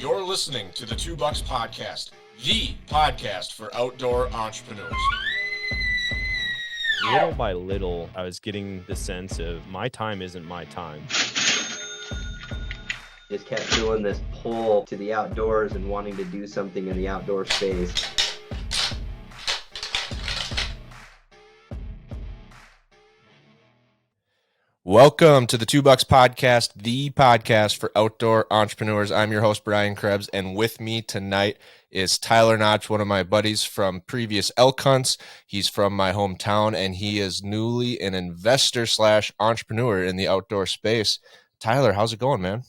You're listening to the TWOBUCKS podcast, the podcast for outdoor entrepreneurs. Little by little, I was getting the sense of my time isn't my time. Just kept feeling this pull to the outdoors and wanting to do something in the outdoor space. Welcome to the TWOBUCKS podcast, the podcast for outdoor entrepreneurs. I'm your host, Brian Krebs, and with me tonight is Tyler Notch, one of my buddies from previous elk hunts. He's from my hometown, and he is newly an investor / entrepreneur in the outdoor space. Tyler, how's it going, man?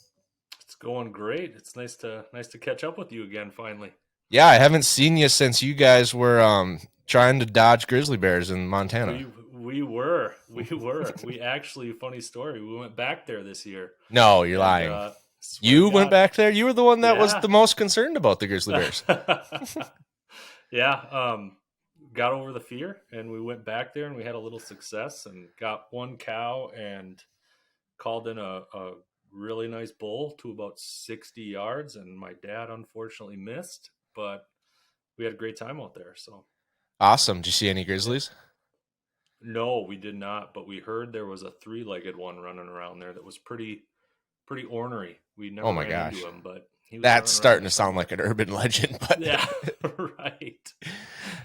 It's going great. It's nice to catch up with you again finally. Yeah, I haven't seen you since you guys were trying to dodge grizzly bears in Montana. We actually, funny story, we went back there this year. No, you're lying. You went back there? You were the one that was the most concerned about the grizzly bears. Yeah, got over the fear, and we went back there, and we had a little success, and got one cow, and called in a really nice bull to about 60 yards, and my dad unfortunately missed, but we had a great time out there. So awesome. Did you see any grizzlies? No, we did not, but we heard there was a three-legged one running around there that was pretty ornery. We never ran into him, but he was that's starting to sound like an urban legend. But yeah, right.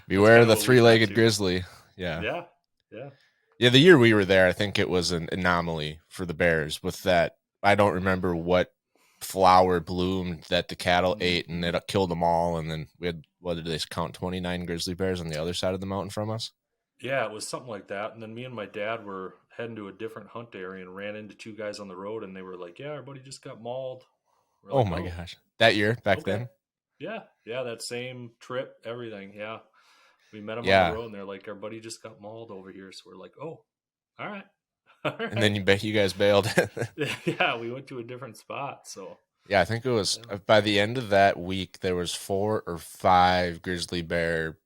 Beware of the three-legged grizzly. Yeah. The year we were there, I think it was an anomaly for the bears. With that, I don't remember what flower bloomed that the cattle ate, and it killed them all. And then we had, what did they count, 29 grizzly bears on the other side of the mountain from us? Yeah, it was something like that. And then me and my dad were heading to a different hunt area and ran into two guys on the road, and they were like, "Yeah, our buddy just got mauled." Oh my gosh. That year, back then? Yeah, that same trip, everything. Yeah. We met them on the road, and they're like, "Our buddy just got mauled over here." So we're like, "Oh, all right." And then you guys bailed. Yeah, we went to a different spot. So yeah, I think it was by the end of that week, there was 4 or 5 grizzly bear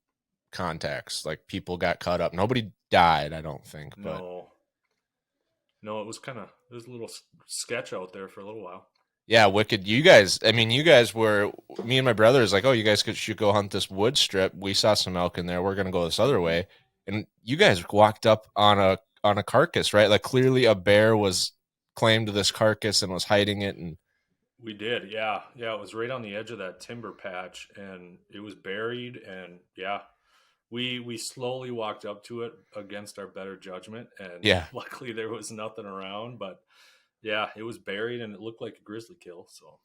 contacts. Like, people got caught up. Nobody died, I don't think. But no, it was a little sketch out there for a little while. Yeah, wicked. You guys were, me and my brother is like, oh, you guys should go hunt this wood strip. We saw some elk in there. We're going to go this other way. And you guys walked up on a carcass, right? Like, clearly a bear was claimed this carcass and was hiding it. And we did. Yeah. It was right on the edge of that timber patch, and it was buried. And yeah, we slowly walked up to it against our better judgment. And luckily there was nothing around, but yeah, it was buried, and it looked like a grizzly kill. So,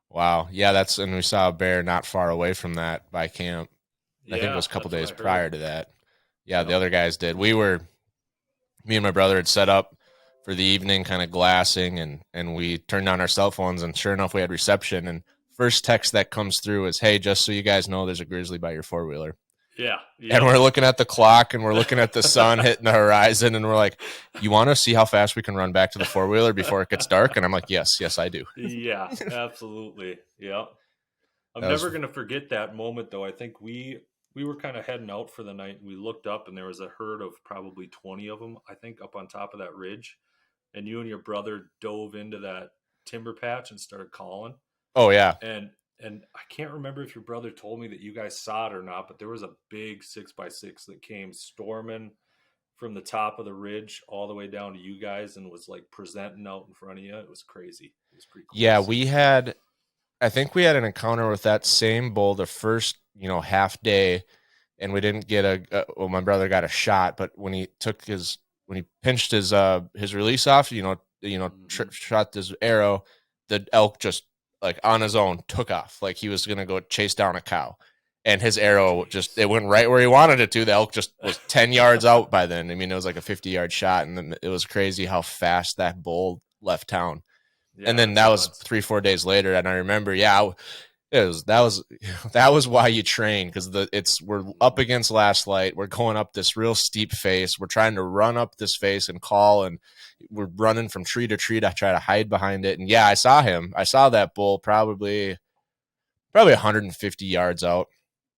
wow, yeah, and we saw a bear not far away from that by camp. I think it was a couple days prior to that. Yeah, the other guys did. Me and my brother had set up for the evening, kind of glassing, and we turned on our cell phones, and sure enough, we had reception. And first text that comes through is, "Hey, just so you guys know, there's a grizzly by your 4-wheeler." Yeah. And we're looking at the clock, and we're looking at the sun hitting the horizon, and we're like, "You want to see how fast we can run back to the 4-wheeler before it gets dark?" And I'm like, yes, I do. Yeah, absolutely. Yeah. I'm never going to forget that moment, though. I think we were kind of heading out for the night, and we looked up, and there was a herd of probably 20 of them, I think, up on top of that ridge. And you and your brother dove into that timber patch and started calling. Oh, yeah. And I can't remember if your brother told me that you guys saw it or not, but there was a big 6x6 that came storming from the top of the ridge all the way down to you guys and was like presenting out in front of you. It was crazy. It was pretty cool. Yeah, I think we had an encounter with that same bull the first, half day, and we didn't get my brother got a shot, but when he pinched his release off, shot this arrow, the elk just, like, on his own took off. Like, he was going to go chase down a cow, and his arrow it went right where he wanted it to. The elk just was 10 yards out by then. I mean, it was like a 50-yard shot, and then it was crazy how fast that bull left town. Yeah, and then that was 3-4 days later. And I remember, that was why you train, because we're up against last light. We're going up this real steep face. We're trying to run up this face and call, and we're running from tree to tree to try to hide behind it. And yeah, I saw him. I saw that bull probably 150 yards out.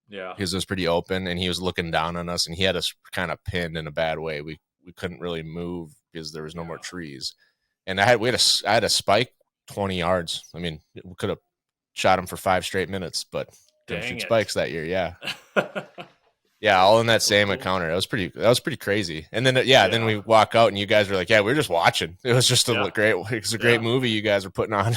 Yeah, because it was pretty open, and he was looking down on us, and he had us kind of pinned in a bad way. We couldn't really move because there was no more trees. And I had a spike 20 yards. I mean, we could have shot them for 5 straight minutes, but didn't Dang shoot it. spikes that year. Yeah. Yeah, all in that So same cool. encounter. That was pretty crazy. And then then we walk out and you guys were like, yeah, we were just watching. It was just a great movie you guys were putting on.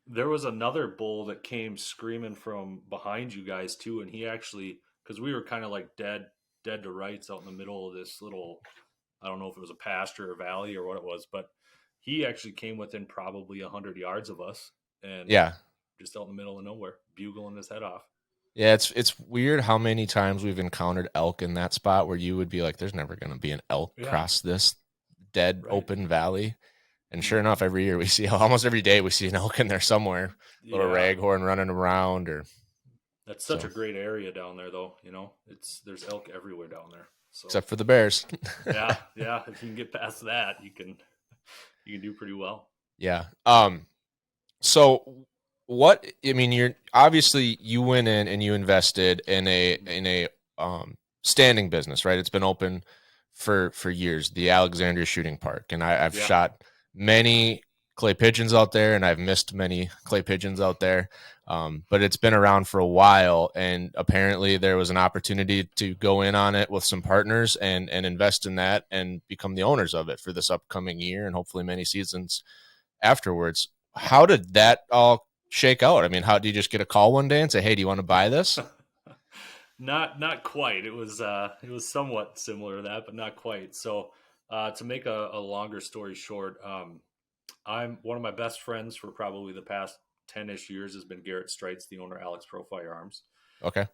There was another bull that came screaming from behind you guys too, and he actually, because we were kind of like dead to rights out in the middle of this little, I don't know if it was a pasture or valley or what it was, but he actually came within probably 100 yards of us, and Yeah. just out in the middle of nowhere, bugling his head off. Yeah, it's weird how many times we've encountered elk in that spot where you would be like, there's never going to be an elk across this dead open valley. And sure enough, every year we see, almost every day we see an elk in there somewhere, little raghorn running around. That's such a great area down there, though. You know, there's elk everywhere down there. So, except for the bears. yeah. If you can get past that, you can do pretty well. Yeah. So what, I mean, you went in and you invested in a standing business, right? It's been open for years, the Alexandria Shooting Park. And I've shot many clay pigeons out there, and I've missed many clay pigeons out there. But it's been around for a while, and apparently there was an opportunity to go in on it with some partners and invest in that and become the owners of it for this upcoming year and hopefully many seasons afterwards. How did that all shake out? I mean, how did you just get a call one day and say, hey, do you want to buy this? Not quite. It was somewhat similar to that, but not quite. So to make a longer story short, I'm one of my best friends for probably the past 10-ish years has been Garrett Streitz, the owner of Alex Pro Firearms. Okay.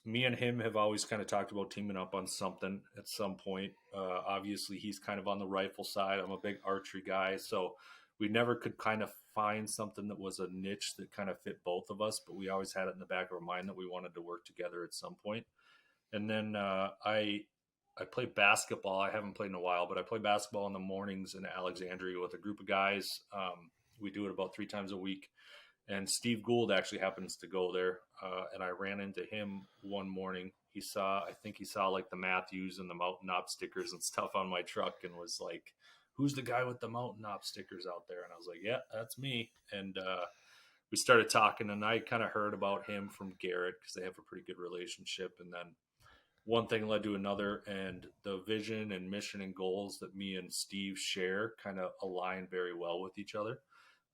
Me and him have always kind of talked about teaming up on something at some point. Obviously, he's kind of on the rifle side. I'm a big archery guy, so we never could kind of find something that was a niche that kind of fit both of us, but we always had it in the back of our mind that we wanted to work together at some point. And then I play basketball. I haven't played in a while, but I play basketball in the mornings in Alexandria with a group of guys. We do it about 3 times a week. And Steve Gould actually happens to go there. And I ran into him one morning. I think he saw like the Matthews and the Mountain Op stickers and stuff on my truck and was like, who's the guy with the Mountain Op stickers out there? And I was like, yeah, that's me. And we started talking, and I kind of heard about him from Garrett because they have a pretty good relationship. And then one thing led to another, and the vision and mission and goals that me and Steve share kind of align very well with each other.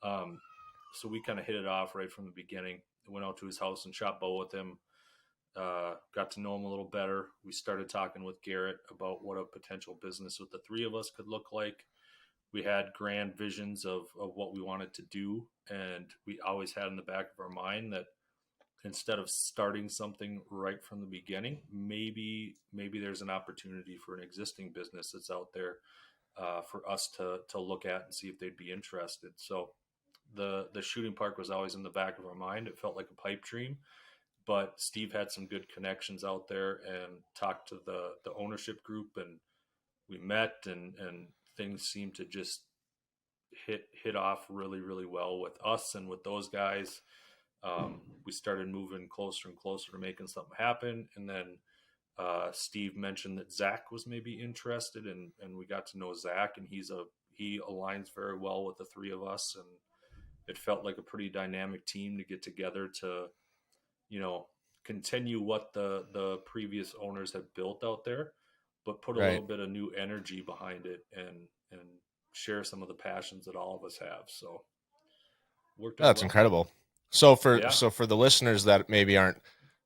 So we kind of hit it off right from the beginning. I went out to his house and shot bow with him. Got to know him a little better. We started talking with Garrett about what a potential business with the 3 of us could look like. We had grand visions of what we wanted to do. And we always had in the back of our mind that instead of starting something right from the beginning, maybe there's an opportunity for an existing business that's out there for us to look at and see if they'd be interested. So the shooting park was always in the back of our mind. It felt like a pipe dream, but Steve had some good connections out there and talked to the ownership group, and we met and things seemed to just hit off really, really well with us and with those guys. We started moving closer and closer to making something happen. And then Steve mentioned that Zach was maybe interested, and we got to know Zach, and he aligns very well with the 3 of us. And it felt like a pretty dynamic team to get together to, continue what the previous owners have built out there, but put a little bit of new energy behind it and share some of the passions that all of us have. So that's incredible. So for the listeners that maybe aren't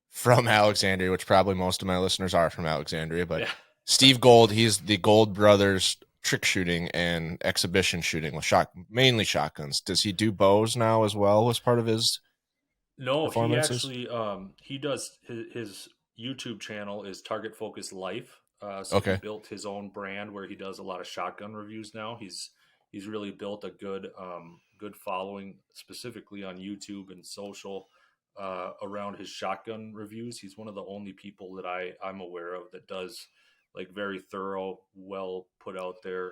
from Alexandria, which probably most of my listeners are from Alexandria, but Steve Gould, he's the Gould Brothers trick shooting and exhibition shooting with mainly shotguns. Does he do bows now as well as part of his? No, he actually he does his YouTube channel is Target Focus Life. So he built his own brand where he does a lot of shotgun reviews now. He's really built a good following specifically on YouTube and social around his shotgun reviews. He's one of the only people that I'm aware of that does like very thorough, well put out there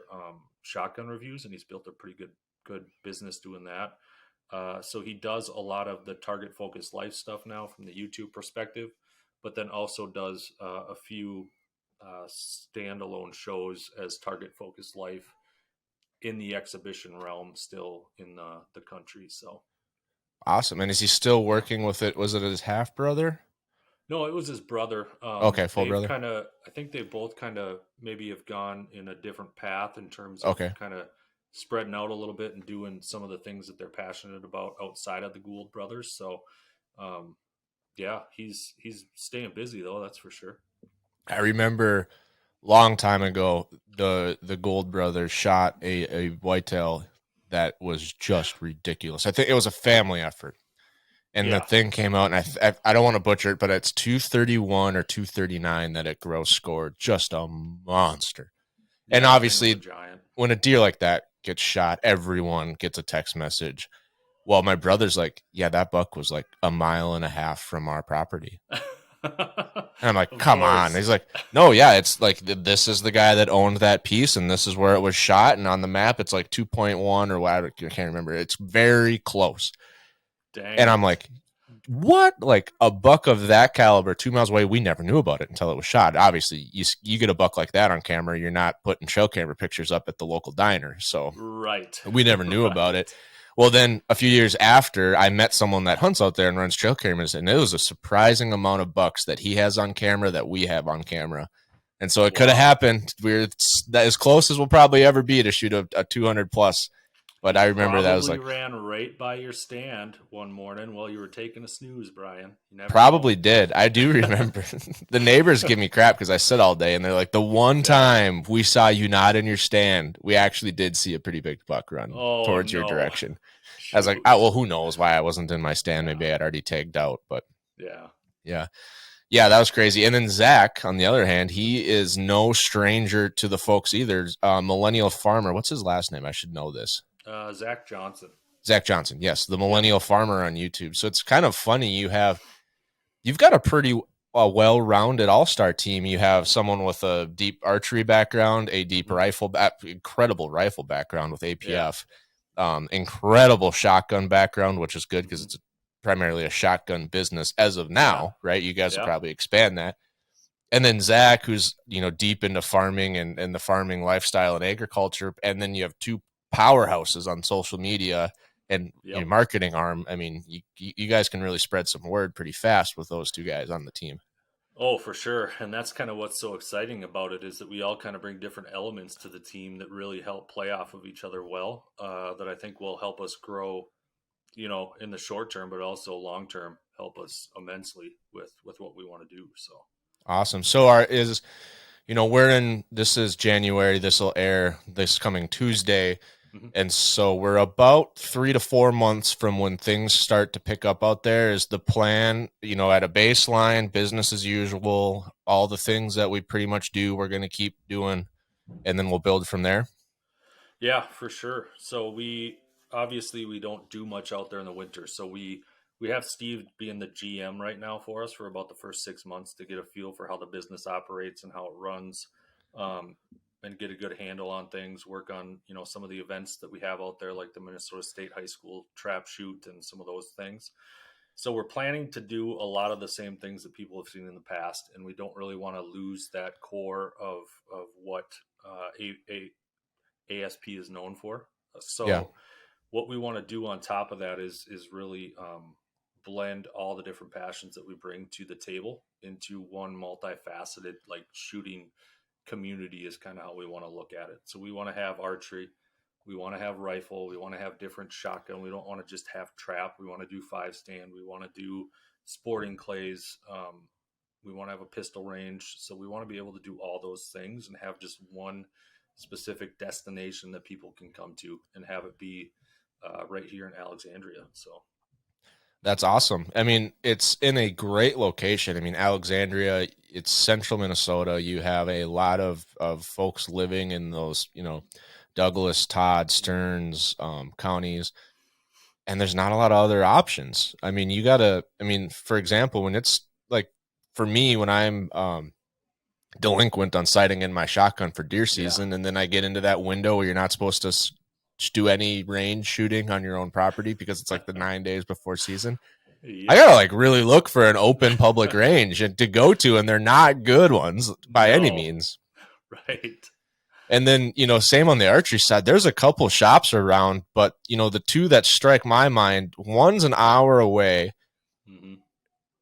shotgun reviews, and he's built a pretty good business doing that. So he does a lot of the Target Focus Life stuff now from the YouTube perspective, but then also does a few standalone shows as Target Focus Life in the exhibition realm still in the country. So Awesome. And is he still working with it? Was it his half brother? No, it was his brother. Okay, full brother. I think they both kind of maybe have gone in a different path in terms of Okay. kind of spreading out a little bit and doing some of the things that they're passionate about outside of the Gould brothers. So, yeah, he's staying busy though. That's for sure. I remember long time ago, the Gould brothers shot a whitetail that was just ridiculous. I think it was a family effort. And the thing came out, and I don't want to butcher it, but it's 231 or 239 that it gross scored. Just a monster. Yeah, and obviously, when a deer like that gets shot, everyone gets a text message. Well, my brother's like, yeah, that buck was like 1.5 miles from our property. And I'm like, come on. And he's like, no, yeah, it's like this is the guy that owned that piece, and this is where it was shot. And on the map, it's like 2.1 or what? I can't remember. It's very close. Dang. And I'm like, what? Like a buck of that caliber 2 miles away, we never knew about it until it was shot. Obviously, you get a buck like that on camera, you're not putting trail camera pictures up at the local diner. So we never knew about it. Well, then a few years after, I met someone that hunts out there and runs trail cameras, and it was a surprising amount of bucks that he has on camera that we have on camera. And so it could have happened. We're as close as we'll probably ever be to shoot a 200 plus. But I remember that was like ran right by your stand one morning while you were taking a snooze, Brian. You never probably did. I do remember. The neighbors give me crap because I sit all day, and they're like, the one time we saw you not in your stand, we actually did see a pretty big buck run towards your direction. Shoot. I was like, oh, well, who knows why I wasn't in my stand? Maybe I had already tagged out, but yeah, that was crazy. And then Zach, on the other hand, he is no stranger to the folks either. Millennial Farmer. What's his last name? I should know this. Zach Johnson. Zach Johnson, yes, the Millennial Farmer on YouTube. So it's kind of funny. You've got a pretty well-rounded all-star team. You have someone with a deep archery background, a deep incredible rifle background with APF, incredible shotgun background, which is good because it's primarily a shotgun business as of now, right? You guys will probably expand that. And then Zach, who's deep into farming and the farming lifestyle and agriculture, and then you have two powerhouses on social media and your marketing arm. I mean, you guys can really spread some word pretty fast with those two guys on the team. Oh, for sure. And that's kind of what's so exciting about it is that we all kind of bring different elements to the team that really help play off of each other well, that I think will help us grow, in the short term, but also long term help us immensely with what we want to do. So awesome. So this is January, this will air this coming Tuesday. And so we're about 3 to 4 months from when things start to pick up out there. Is the plan, at a baseline, business as usual, all the things that we pretty much do, we're going to keep doing, and then we'll build from there? Yeah, for sure. So we don't do much out there in the winter. So we have Steve being the GM right now for us for about the first 6 months to get a feel for how the business operates and how it runs. And get a good handle on things, work on, some of the events that we have out there, like the Minnesota State High School trap shoot and some of those things. So we're planning to do a lot of the same things that people have seen in the past. And we don't really want to lose that core of what ASP is known for. So what we want to do on top of that is really blend all the different passions that we bring to the table into one multifaceted, like shooting community is kind of how we want to look at it. So we want to have archery, we want to have rifle, we want to have different shotgun. We don't want to just have trap. We want to do 5-stand. We want to do sporting clays. We want to have a pistol range. So we want to be able to do all those things and have just one specific destination that people can come to and have it be right here in Alexandria. So that's awesome. I mean, it's in a great location. I mean, Alexandria, it's central Minnesota. You have a lot of folks living in those, Douglas, Todd, Stearns counties, and there's not a lot of other options. I mean, for example, when it's like, for me, when I'm delinquent on sighting in my shotgun for deer season, and then I get into that window where you're not supposed to do any range shooting on your own property because it's like the 9 days before season. I gotta really look for an open public range and to go to, and they're not good ones by any means. Right. And then, same on the archery side, there's a couple shops around, but the two that strike my mind, one's an hour away. Mm-hmm.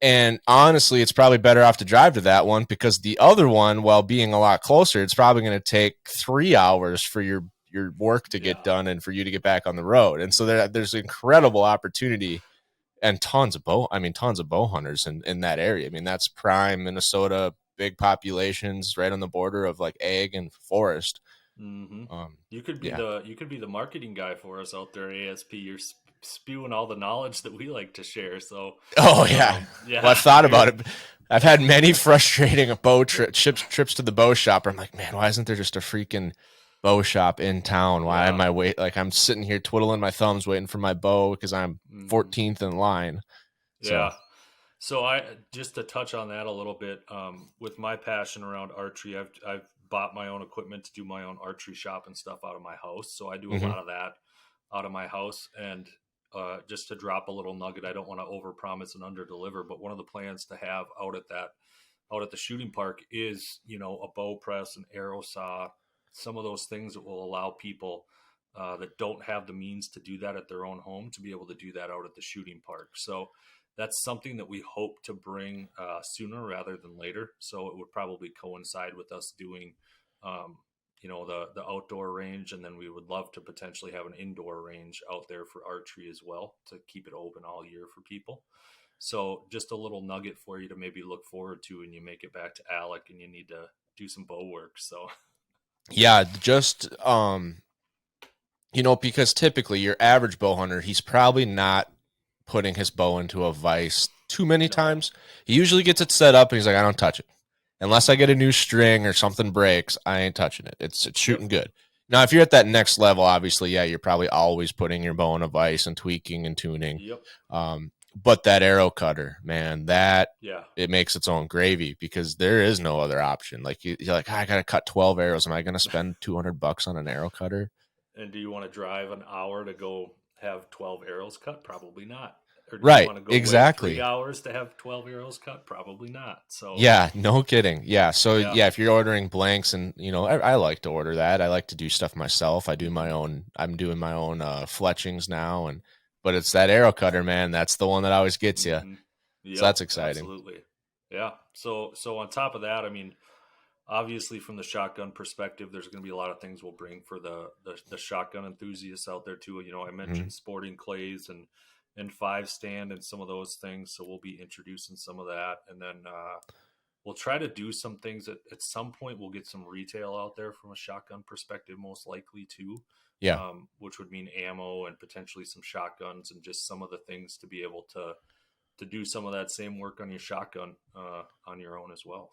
And honestly, it's probably better off to drive to that one, because the other one, while being a lot closer, it's probably going to take 3 hours for your work to get done and for you to get back on the road. And so there's incredible opportunity and tons of bow hunters in that area. I mean, that's prime Minnesota, big populations right on the border of like ag and forest. Mm-hmm. You could be the marketing guy for us out there, ASP. You're spewing all the knowledge that we like to share. So, well, I've thought about it. I've had many frustrating bow trips to the bow shop. I'm like, man, why isn't there just a freaking bow shop in town? Why am I I'm sitting here twiddling my thumbs waiting for my bow because I'm 14th in line. So I just to touch on that a little bit, with my passion around archery, I've bought my own equipment to do my own archery shop and stuff out of my house. So I do a lot of that out of my house. And just to drop a little nugget, I don't want to overpromise and underdeliver, but one of the plans to have out at the shooting park is, a bow press, an arrow saw, some of those things that will allow people that don't have the means to do that at their own home to be able to do that out at the shooting park. So that's something that we hope to bring sooner rather than later. So it would probably coincide with us doing, the outdoor range, and then we would love to potentially have an indoor range out there for archery as well to keep it open all year for people. So just a little nugget for you to maybe look forward to when you make it back to Alec and you need to do some bow work. So yeah, just because typically your average bow hunter, he's probably not putting his bow into a vise too many times. He usually gets it set up and he's like, I don't touch it. Unless I get a new string or something breaks, I ain't touching it. It's shooting good. Now, if you're at that next level, obviously, you're probably always putting your bow in a vise and tweaking and tuning. Yep. But that arrow cutter, man, it makes its own gravy, because there is no other option. Like you're like, I got to cut 12 arrows. Am I going to spend $200 on an arrow cutter? And do you want to drive an hour to go have 12 arrows cut? Probably not. Or do right. you want to go exactly. wait 3 hours to have 12 arrows cut? Probably not. So yeah, no kidding. Yeah. So if you're ordering blanks, and I like to order that. I like to do stuff myself. I'm doing my own fletchings now, but it's that arrow cutter, man. That's the one that always gets you. Yep, so that's exciting. Absolutely. Yeah. So on top of that, I mean, obviously from the shotgun perspective, there's going to be a lot of things we'll bring for the shotgun enthusiasts out there too. I mentioned sporting clays and 5-stand and some of those things. So we'll be introducing some of that. And then we'll try to do some things at some point. We'll get some retail out there from a shotgun perspective, most likely too. Yeah. Which would mean ammo and potentially some shotguns and just some of the things to be able to do some of that same work on your shotgun on your own as well.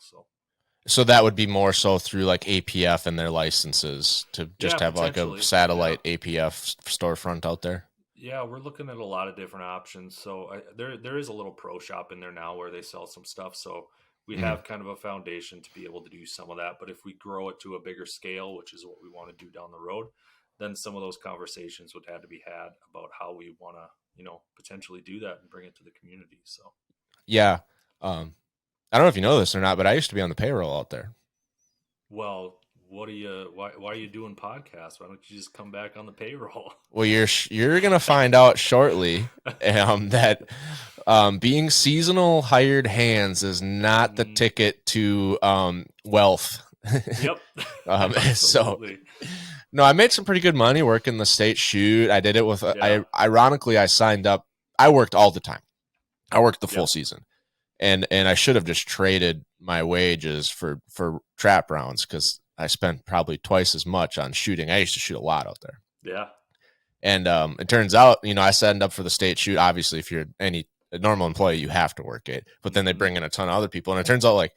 So that would be more so through like APF and their licenses to just have like a satellite APF storefront out there. Yeah, we're looking at a lot of different options. So there is a little pro shop in there now where they sell some stuff. So we have kind of a foundation to be able to do some of that. But if we grow it to a bigger scale, which is what we want to do down the road, then some of those conversations would have to be had about how we want to, potentially do that and bring it to the community. So, yeah. I don't know if you know this or not, but I used to be on the payroll out there. Well, why are you doing podcasts? Why don't you just come back on the payroll? Well, you're going to find out shortly that being seasonal hired hands is not the ticket to wealth. Yep. So no, I made some pretty good money working the state shoot. I did it with, ironically, I signed up. I worked all the time. I worked the full season. And I should have just traded my wages for trap rounds, because I spent probably twice as much on shooting. I used to shoot a lot out there. Yeah. And it turns out, I signed up for the state shoot. Obviously, if you're a normal employee, you have to work it. But then they bring in a ton of other people. And it turns out like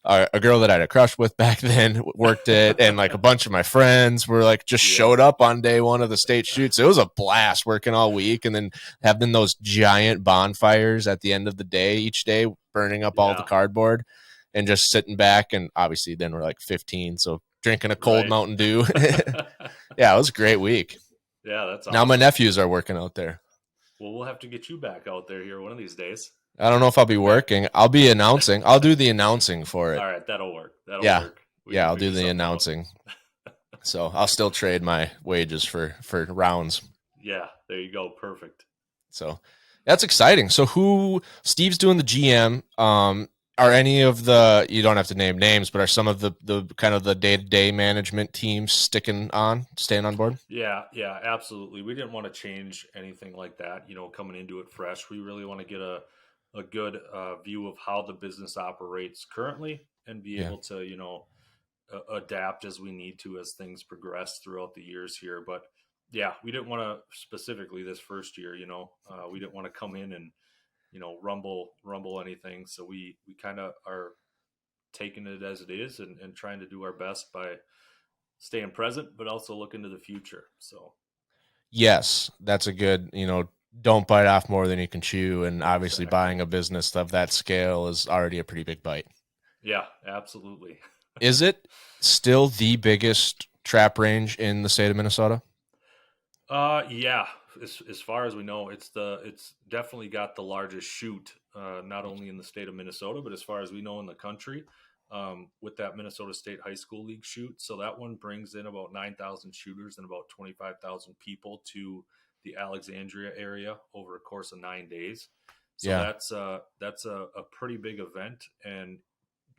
a girl that I had a crush with back then worked it. And like a bunch of my friends were like just showed up on day one of the state shoots. It was a blast working all week, and then having those giant bonfires at the end of the day, each day, burning up all the cardboard and just sitting back. And obviously then we're like 15. So drinking a cold Mountain Dew. Yeah, it was a great week. Yeah, that's awesome. Now my nephews are working out there. Well, we'll have to get you back out there here one of these days. I don't know if I'll be working. I'll be announcing. I'll do the announcing for it. All right, that'll work. That'll work. I'll do the announcing. So I'll still trade my wages for rounds. Yeah, there you go. Perfect. So that's exciting. So Steve's doing the GM. Are any of the, you don't have to name names, but are some of the kind of the day-to-day management teams staying on board? Yeah, absolutely. We didn't want to change anything like that, coming into it fresh. We really want to get a good view of how the business operates currently and be able to, adapt as we need to as things progress throughout the years here. But yeah, we didn't want to specifically this first year, we didn't want to come in and, rumble anything. So we kind of are taking it as it is and trying to do our best by staying present, but also look into the future. So yes, that's a good, don't bite off more than you can chew. And obviously buying a business of that scale is already a pretty big bite. Yeah, absolutely. Is it still the biggest trap range in the state of Minnesota? Yeah. As far as we know, it's definitely got the largest shoot, not only in the state of Minnesota, but as far as we know in the country, with that Minnesota State High School League shoot. So that one brings in about 9,000 shooters and about 25,000 people to the Alexandria area over a course of 9 days. So that's a pretty big event, and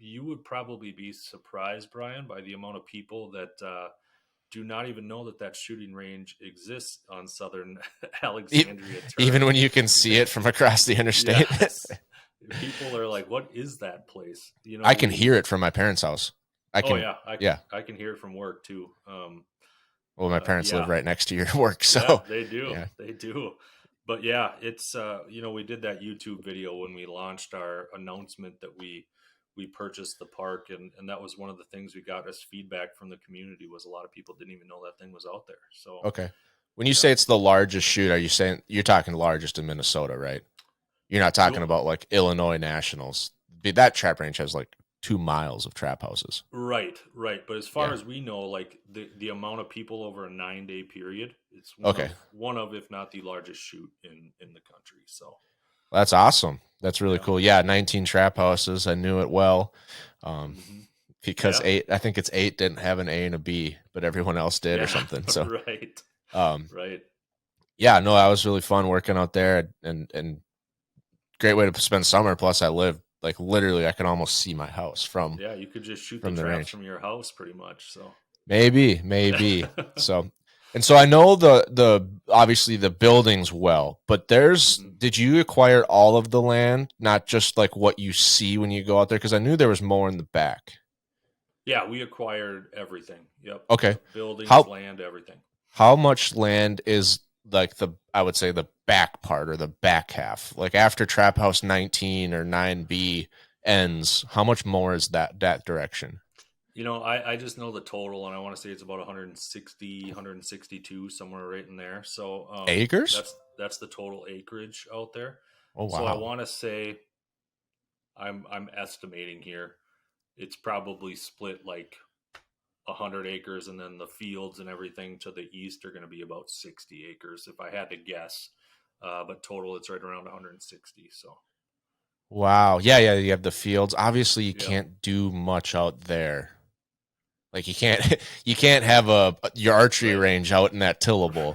you would probably be surprised, Brian, by the amount of people that do not even know that shooting range exists on southern Alexandria. Even when you can see it from across the interstate. Yes. People are like, what is that place? I can hear it from my parents' house. I can hear it from work too. Well, my parents live right next to your work, so yeah, they do. Yeah. They do. But yeah, it's we did that YouTube video when we launched our announcement that we purchased the park, and that was one of the things we got as feedback from the community was a lot of people didn't even know that thing was out there. So okay, when you say it's the largest shoot, are you saying you're talking largest in Minnesota, right? You're not talking about like Illinois Nationals. That trap range has like 2 miles of trap houses. Right. But as far as we know, like the amount of people over a 9-day period, it's one of, if not the largest shoot in the country. So that's awesome. That's really cool. Yeah, 19 trap houses. I knew it well. Because I think it's 8 didn't have an A and a B, but everyone else did or something. So right. Right. Yeah, no, that was really fun working out there and great way to spend summer. Plus I live like literally I can almost see my house from. Yeah, you could just shoot the traps from your house pretty much. So maybe. So I know the obviously the buildings well, but did you acquire all of the land, not just like what you see when you go out there? Because I knew there was more in the back. Yeah, we acquired everything. Yep. Okay. Buildings, land, everything. How much land is like I would say the back part or the back half? Like after Trap House 19 or 9B ends, how much more is that direction? I just know the total, and I want to say it's about 160, 162, somewhere right in there. So acres? That's the total acreage out there. Oh wow! So I want to say, I'm estimating here, it's probably split like 100 acres, and then the fields and everything to the east are going to be about 60 acres, if I had to guess. But total, it's right around 160. So. Wow! Yeah. You have the fields. Obviously, you can't do much out there. Like you can't have your archery range out in that tillable.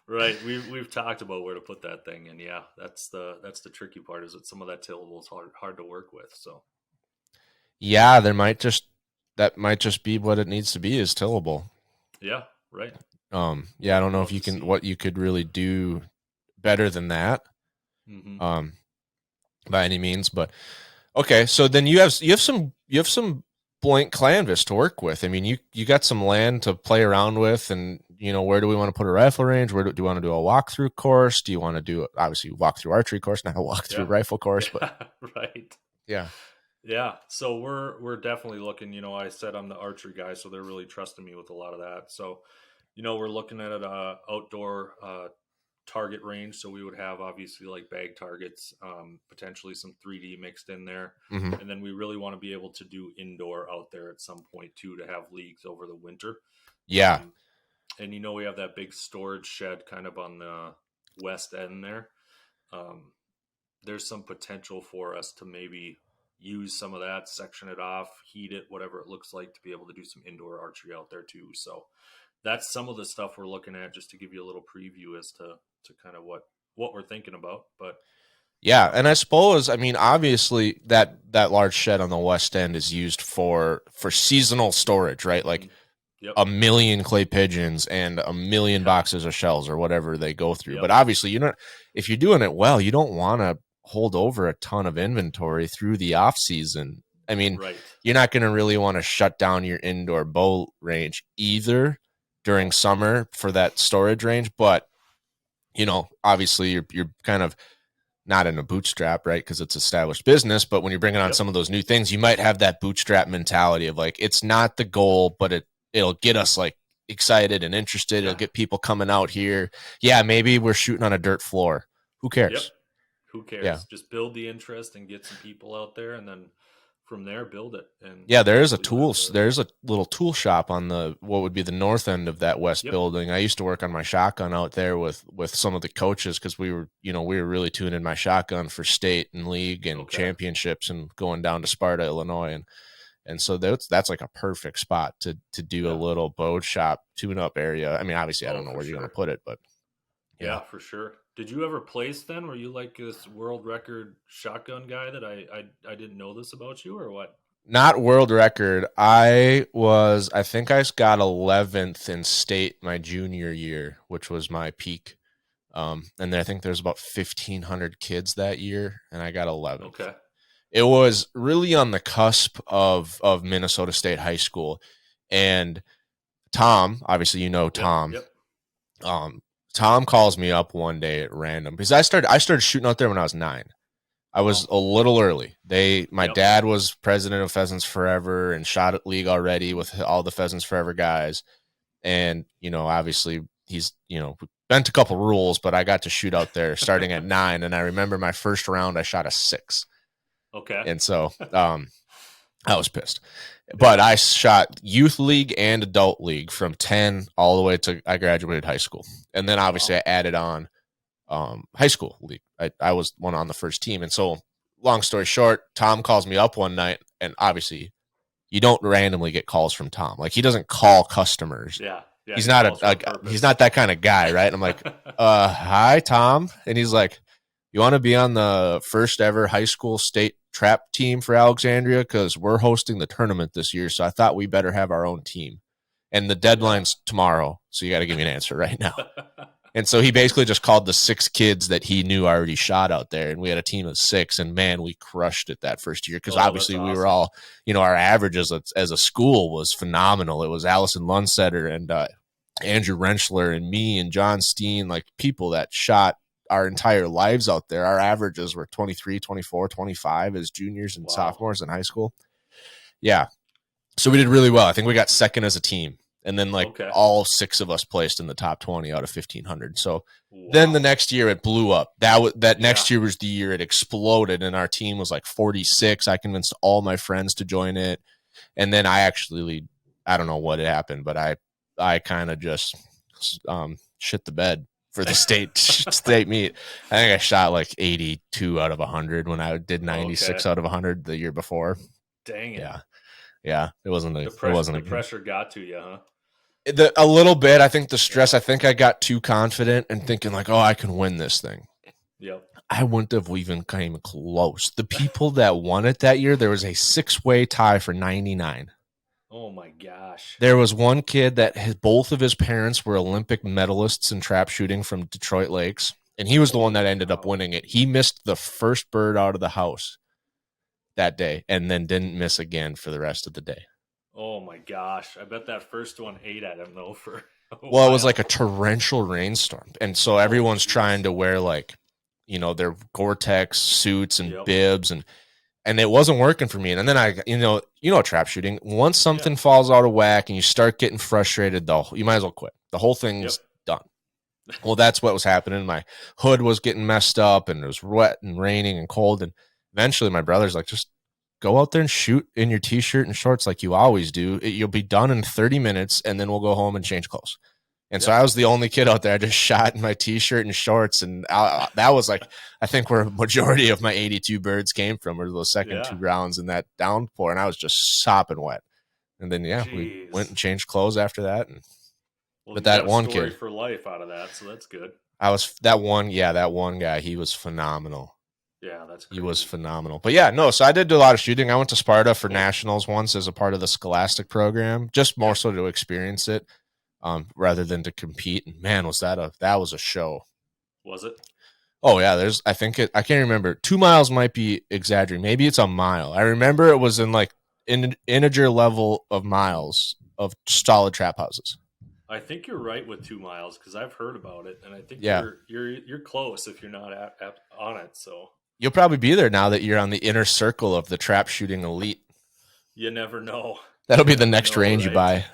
Right. We've talked about where to put that thing, and yeah, that's the tricky part. Is that some of that tillable is hard to work with. So. Yeah, that might just be what it needs to be is tillable. Yeah. Right. Yeah, I don't know if what you could really do better than that. By any means, but okay. So then you have some blank canvas to work with. I mean, you got some land to play around with, and where do we want to put a rifle range? Where do you want to do a walkthrough course? Do you want to do obviously walkthrough archery course, not a walkthrough rifle course? But right, yeah. So we're definitely looking. I said I'm the archery guy, so they're really trusting me with a lot of that. So, we're looking at an outdoor target range. So we would have obviously like bag targets, potentially some 3D mixed in there. And then we really want to be able to do indoor out there at some point too, to have leagues over the winter. Yeah. And we have that big storage shed kind of on the west end there. There's some potential for us to maybe, use some of that, section it off, heat it, whatever it looks like, to be able to do some indoor archery out there too. So that's some of the stuff we're looking at, just to give you a little preview as to kind of what we're thinking about. But yeah, and I suppose, I mean, obviously that large shed on the west end is used for seasonal storage, right? Like yep. a million clay pigeons and a million boxes of shells or whatever they go through. Yep. But obviously, if you're doing it well, you don't want to hold over a ton of inventory through the off season. I mean, Right. You're not going to really want to shut down your indoor bow range either during summer for that storage range. But, obviously you're kind of not in a bootstrap, right? Because it's established business. But when you're bringing on some of those new things, you might have that bootstrap mentality of like, it's not the goal, but it'll get us like excited and interested. It'll get people coming out here. Yeah, maybe we're shooting on a dirt floor. Who cares? Yep. Who cares? Yeah. Just build the interest and get some people out there, and then from there build it. And yeah, there's a little tool shop on what would be the north end of that west building. I used to work on my shotgun out there with some of the coaches, because we were really tuning my shotgun for state and league and championships and going down to Sparta, Illinois. And so that's like a perfect spot to do a little bow shop tune-up area. I mean, obviously I don't know where you're going to put it, but yeah, for sure.Id you ever place then? Were you like this world record shotgun guy that I didn't know this about you, or what? Not world record. I think I got 11th in state my junior year, which was my peak. And I think there's about 1,500 kids that year, and I got 11th. Okay. It was really on the cusp of Minnesota State High School. And Tom, obviously Tom. Yep. Tom calls me up one day at random, because I started shooting out there when I was 9. I was a little early. My dad was president of Pheasants Forever and shot at league already with all the Pheasants Forever guys. And, obviously he's, bent a couple rules, but I got to shoot out there starting at 9. And I remember my first round, I shot a 6. Okay. And so, I was pissed, but I shot youth league and adult league from 10 all the way to I graduated high school. And then obviously I added on high school league. I was one on the first team. And so long story short, Tom calls me up one night, and obviously you don't randomly get calls from Tom. Like, he doesn't call customers. Yeah. He's not he's not that kind of guy. Right. And I'm like, hi, Tom. And he's like, you want to be on the first ever high school state trap team for Alexandria? Because we're hosting the tournament this year. So I thought we better have our own team. And the deadline's tomorrow. So you got to give me an answer right now. And so he basically just called the 6 kids that he knew already shot out there. And we had a team of 6. And man, we crushed it that first year. Because obviously we were all, our averages as a school was phenomenal. It was Allison Lundsetter and Andrew Renschler and me and John Steen, like people that shot our entire lives out there. Our averages were 23, 24, 25 as juniors and sophomores in high school. Yeah. So we did really well. I think we got second as a team. And then all 6 of us placed in the top 20 out of 1,500. So then the next year it blew up. That next year was the year it exploded, and our team was like 46. I convinced all my friends to join it. And then I don't know what had happened, but I kind of just shit the bed for the state meet. I think I shot like 82 out of 100 when I did 96 out of 100 the year before. Dang it. Yeah. It wasn't the pressure got to you, huh? A little bit. I think the stress, I think I got too confident and thinking like, oh, I can win this thing. Yep. I wouldn't have even came close. The people that won it that year, there was a 6-way tie for 99. Oh my gosh. There was one kid that both of his parents were Olympic medalists in trap shooting from Detroit Lakes, and he was the one that ended up winning it. He missed the first bird out of the house that day and then didn't miss again for the rest of the day. Oh my gosh. I bet that first one ate at him though for it was like a torrential rainstorm. And so everyone's trying to wear like, their Gore-Tex suits and bibs, and it wasn't working for me. And then I, trap shooting, once something falls out of whack and you start getting frustrated, you might as well quit. The whole thing's done. Well, that's what was happening. My hood was getting messed up, and it was wet and raining and cold. And eventually my brother's like, just go out there and shoot in your t-shirt and shorts like you always do. You'll be done in 30 minutes, and then we'll go home and change clothes. And so I was the only kid out there. I just shot in my t-shirt and shorts. And that was like, I think where a majority of my 82 birds came from were those second 2 rounds in that downpour. And I was just sopping wet. And then, we went and changed clothes after that. And, but that one kid for life out of that. So that's good. That one guy, he was phenomenal. Yeah, that's crazy. He was phenomenal. But so I did do a lot of shooting. I went to Sparta for nationals once as a part of the Scholastic program, just more so to experience it. Rather than to compete. And man, that was a show. Was it? Oh yeah. I can't remember. 2 miles might be exaggerating. Maybe it's a mile. I remember it was in like integer level of miles of solid trap houses. I think you're right with 2 miles because I've heard about it, and I think you're close if you're not on it. So you'll probably be there now that you're on the inner circle of the trap shooting elite. You never know. That'll be the next range you buy.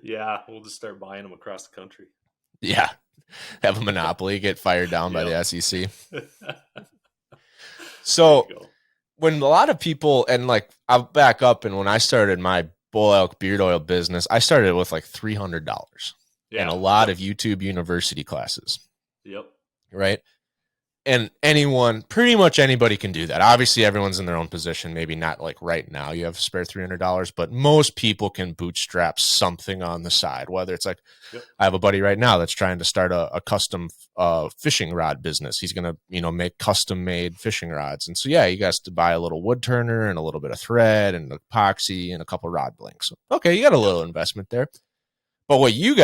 Yeah, we'll just start buying them across the country. Yeah, have a monopoly, get fired down by the SEC. So when a lot of people, and like I'll back up, and when I started my Bull Elk Beard Oil business, I started with like $300 and a lot of YouTube University classes. Yep. Right. And pretty much anybody can do that. Obviously, everyone's in their own position. Maybe not like right now you have spare $300, but most people can bootstrap something on the side, whether it's like, I have a buddy right now that's trying to start a custom fishing rod business. He's going to, make custom made fishing rods. And so, he has to buy a little wood turner and a little bit of thread and epoxy and a couple rod blinks. Okay. You got a little investment there. But what you